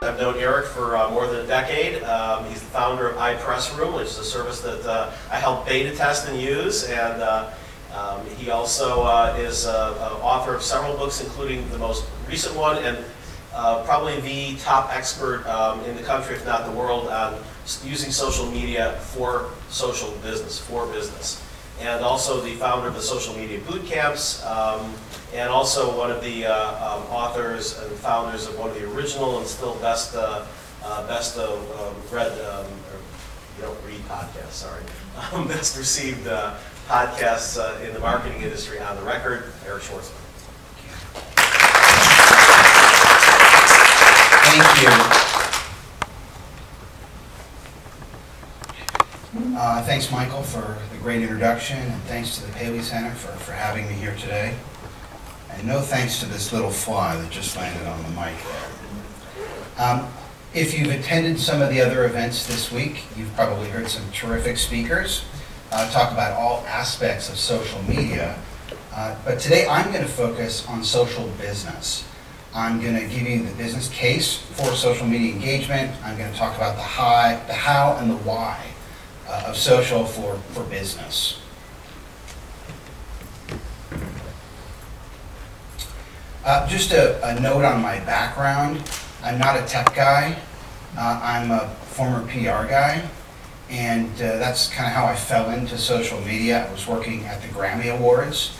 I've known Eric for more than a decade. He's the founder of iPressroom, which is a service that I help beta test and use. And he also is author of several books, including the most recent one, and probably the top expert in the country, if not the world, on using social media for social business, for business. And also the founder of the social media boot camps, and also one of the authors and founders of one of the original and still best read, or you don't read podcasts, sorry, best received podcasts in the marketing industry on the record, Eric Schwartzman. Thank you. Thanks, Michael, for the great introduction, and thanks to the Paley Center for having me here today. And no thanks to this little fly that just landed on the mic there. If you've attended some of the other events this week, you've probably heard some terrific speakers talk about all aspects of social media. But today I'm going to focus on social business. I'm going to give you the business case for social media engagement. I'm going to talk about the how, and the why of social for business. Just a note on my background. I'm not a tech guy. I'm a former PR guy, and that's kind of how I fell into social media. I was working at the Grammy Awards.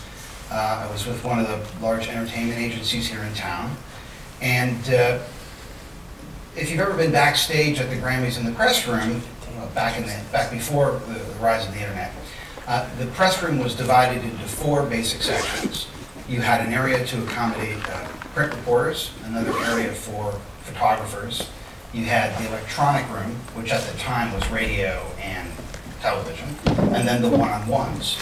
I was with one of the large entertainment agencies here in town. And if you've ever been backstage at the Grammys in the press room, back before the rise of the internet, the press room was divided into 4 basic sections. You had an area to accommodate print reporters, another area for photographers. You had the electronic room, which at the time was radio and television, and then the one-on-ones.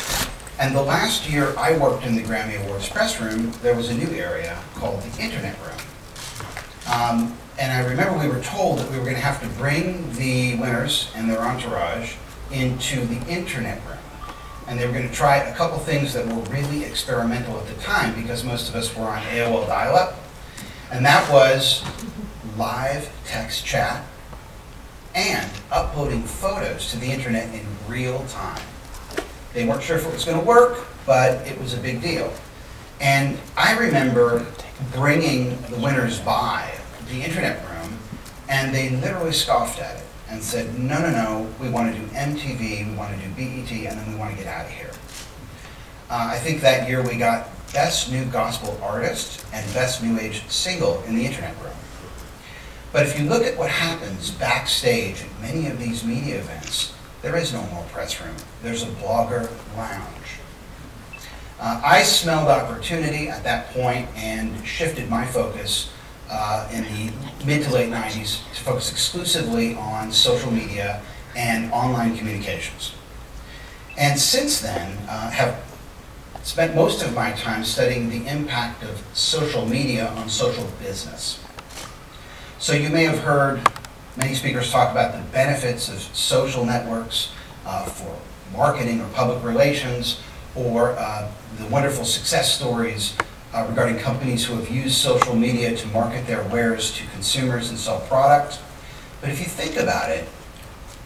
And the last year I worked in the Grammy Awards press room, there was a new area called the internet room. And I remember we were told that we were going to have to bring the winners and their entourage into the internet room. And they were going to try a couple things that were really experimental at the time, because most of us were on AOL dial-up. And that was live text chat and uploading photos to the internet in real time. They weren't sure if it was going to work, but it was a big deal. And I remember bringing the winners by the internet room, and they literally scoffed at it and said, no, no, no, we want to do MTV, we want to do BET, and then we want to get out of here. I think that year we got Best New Gospel Artist and Best New Age Single in the internet room. But if you look at what happens backstage at many of these media events, there is no more press room. There's a blogger lounge. I smelled opportunity at that point and shifted my focus in the mid to late 90s to focus exclusively on social media and online communications. And since then, have spent most of my time studying the impact of social media on social business. So you may have heard many speakers talk about the benefits of social networks for marketing or public relations, or the wonderful success stories regarding companies who have used social media to market their wares to consumers and sell products. But if you think about it,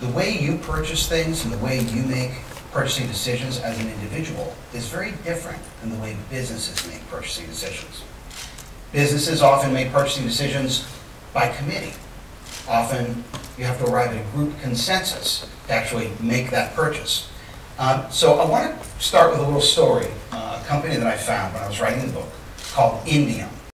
the way you purchase things and the way you make purchasing decisions as an individual is very different than the way businesses make purchasing decisions. Businesses often make purchasing decisions by committee. Often you have to arrive at a group consensus to actually make that purchase. So I want to start with a little story, a company that I found when I was writing the book called Indium.